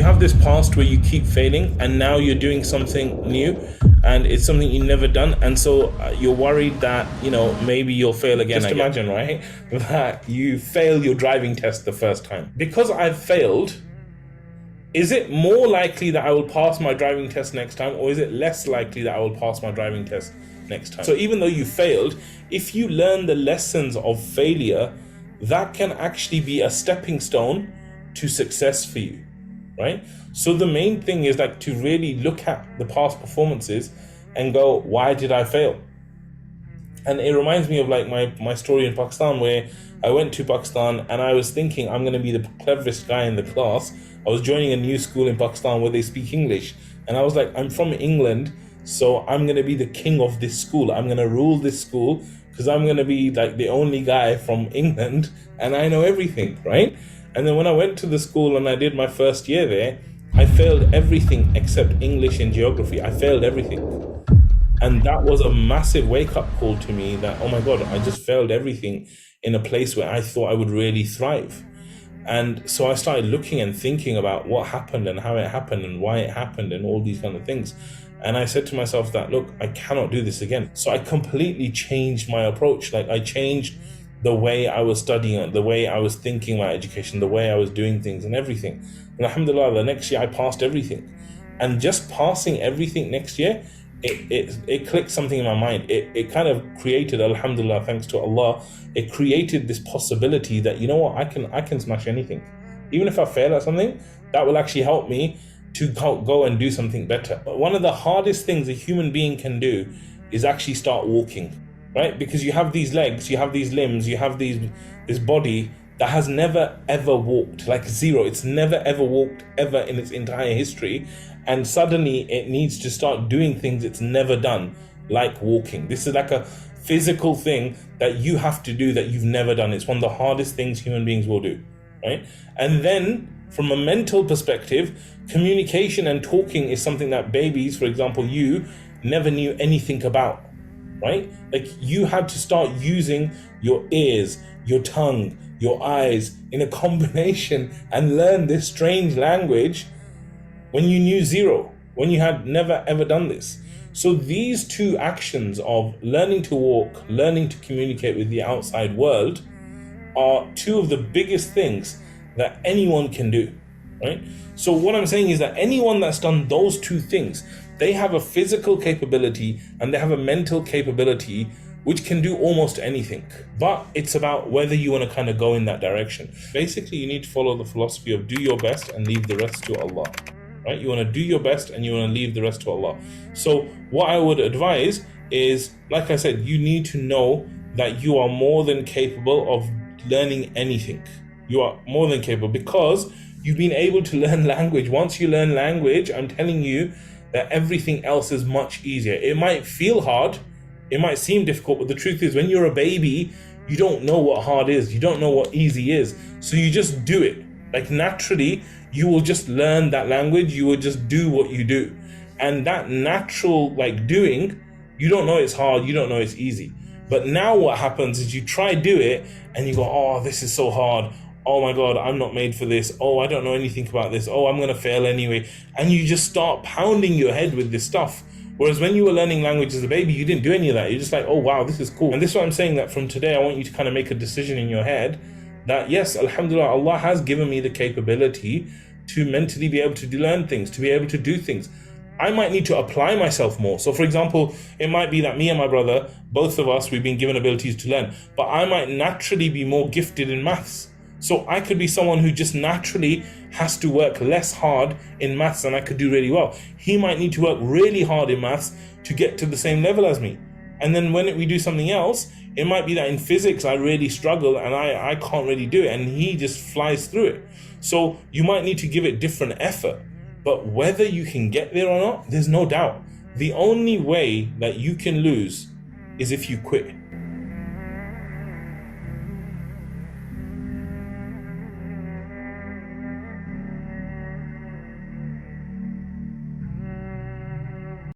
you have this past where you keep failing and now you're doing something new and it's something you've never done, and so you're worried that, maybe you'll fail again. Just imagine, right, that you fail your driving test the first time. Because I've failed, is it more likely that I will pass my driving test next time, or is it less likely that I will pass my driving test next time? So even though you failed, if you learn the lessons of failure, that can actually be a stepping stone to success for you, right? So the main thing is like to really look at the past performances and go, why did I fail? And it reminds me of like my story in Pakistan, where I went to Pakistan and I was thinking I'm going to be the cleverest guy in the class. I was joining a new school in Pakistan where they speak English. And I was like, I'm from England, so I'm going to be the king of this school. I'm going to rule this school because I'm going to be like the only guy from England and I know everything, right? And then when I went to the school and I did my first year there, I failed everything except English and geography. I failed everything. And that was a massive wake-up call to me that, oh my God, I just failed everything in a place where I thought I would really thrive. And so I started looking and thinking about what happened and how it happened and why it happened and all these kind of things. And I said to myself that, look, I cannot do this again. So I completely changed my approach. Like I changed the way I was studying, the way I was thinking my education, the way I was doing things and everything. And alhamdulillah, the next year I passed everything. And just passing everything next year, it clicked something in my mind. It kind of created, alhamdulillah, thanks to Allah, it created this possibility that, you know what, I can smash anything. Even if I fail at something, that will actually help me to go and do something better. But one of the hardest things a human being can do is actually start walking, right? Because you have these legs, you have these limbs, you have this body that has never ever walked, like zero. It's never ever walked ever in its entire history. And suddenly it needs to start doing things it's never done, like walking. This is like a physical thing that you have to do that you've never done. It's one of the hardest things human beings will do, right? And then from a mental perspective, communication and talking is something that babies, for example, you never knew anything about, right? Like you had to start using your ears, your tongue, your eyes in a combination and learn this strange language when you knew zero, when you had never ever done this. So these two actions of learning to walk, learning to communicate with the outside world are two of the biggest things that anyone can do, right? So what I'm saying is that anyone that's done those two things, they have a physical capability and they have a mental capability which can do almost anything. But it's about whether you want to kind of go in that direction. Basically, you need to follow the philosophy of do your best and leave the rest to Allah. Right? You want to do your best and you want to leave the rest to Allah. So what I would advise is, like I said, you need to know that you are more than capable of learning anything. You are more than capable because you've been able to learn language. Once you learn language, I'm telling you that everything else is much easier. It might feel hard, it might seem difficult, but the truth is when you're a baby, you don't know what hard is. You don't know what easy is. So you just do it. Like naturally, you will just learn that language. You will just do what you do. And that natural doing, you don't know it's hard. You don't know it's easy. But now what happens is you try do it and you go, oh, this is so hard. Oh my God, I'm not made for this. Oh, I don't know anything about this. Oh, I'm going to fail anyway. And you just start pounding your head with this stuff. Whereas when you were learning language as a baby, you didn't do any of that. You're just like, oh, wow, this is cool. And this is what I'm saying, that from today, I want you to kind of make a decision in your head that yes, alhamdulillah, Allah has given me the capability to mentally be able to learn things, to be able to do things. I might need to apply myself more. So for example, it might be that me and my brother, both of us, we've been given abilities to learn, but I might naturally be more gifted in maths. So I could be someone who just naturally has to work less hard in maths and I could do really well. He might need to work really hard in maths to get to the same level as me. And then when we do something else, it might be that in physics, I really struggle and I can't really do it. And he just flies through it. So you might need to give it different effort. But whether you can get there or not, there's no doubt. The only way that you can lose is if you quit.